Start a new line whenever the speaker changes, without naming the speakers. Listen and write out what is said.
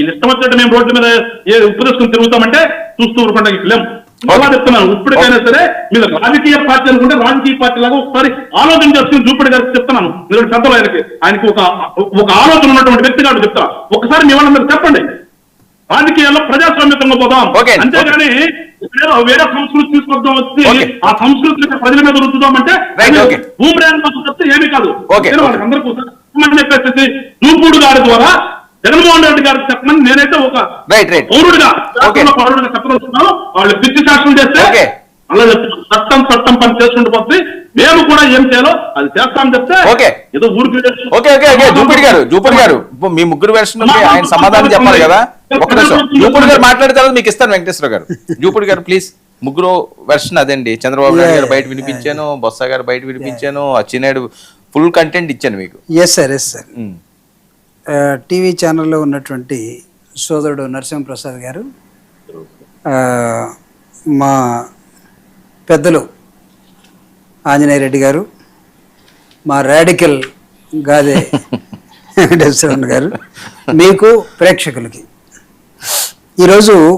వీళ్ళు ఇష్టం వచ్చినట్టు మేము రోడ్ల మీద ఉప్పు తీసుకుని తిరుగుతామంటే చూస్తూ ఊరుకుండా లేం. అలా చెప్తున్నాను. ఇప్పటికైనా సరే మీరు రాజకీయ పార్టీ అనుకుంటే రాజకీయ పార్టీ లాగా ఒకసారి ఆలోచన చేసుకుని చూపుడు గారికి చెప్తున్నాను. మీరు పెద్దలు ఆయనకి ఒక ఆలోచన ఉన్నటువంటి వ్యక్తి కాదు చెప్తా. ఒకసారి మీ వాళ్ళందరూ చెప్పండి, రాజకీయాల్లో ప్రజాస్వామ్యంగా పోదాం, అంతేగాని వేరే సంస్కృతి తీసుకొద్దాం వచ్చి ఆ సంస్కృతిని ప్రజల మీద రుద్దుదామంటే భూమిరాయణ చెప్తే ఏమీ కాదు. వాళ్ళకి అందరికీ చెప్పేసి చూపుడు గారి ద్వారా జగన్మోహన్ రెడ్డి గారికి చెప్పమని నేనైతే ఒక పౌరుడిగా చెప్పదలుచున్నాను. వాళ్ళు పిచ్చి శాసనం చేస్తే అలా చెప్తాను, చట్టం పని చేసుకుంటూ పోతే మేము కూడా ఏం చేయాలో అది చేస్తామని చెప్తే ఏదో ఊరికి.
జూపూడి గారు మీ ముగ్గురు వెర్షన్ ఆయన సమాధానం చెప్పాలి కదా. ఒక్క నిమిషం జూపూడి గారు మాట్లాడిన తర్వాత మీకు ఇస్తాను. వెంకటేశ్వర గారు, జూపూడి గారు ప్లీజ్. ముగ్గురు వెర్షన్ అదండి. చంద్రబాబు నాయుడు గారు బయట వినిపించాను, బొత్స గారు బయట వినిపించాను, అచ్చెన్నాయుడు ఫుల్ కంటెంట్ ఇచ్చాను మీకు.
Yes sir. టీవీ ఛానల్లో ఉన్నటువంటి సోదరుడు నరసింహప్రసాద్ గారు, మా పెద్దలు ఆంజనేయ రెడ్డి గారు, మా రాడికల్ గాదే వెంకటేశ్వరన్ గారు, మీకు ప్రేక్షకులకి ఈరోజు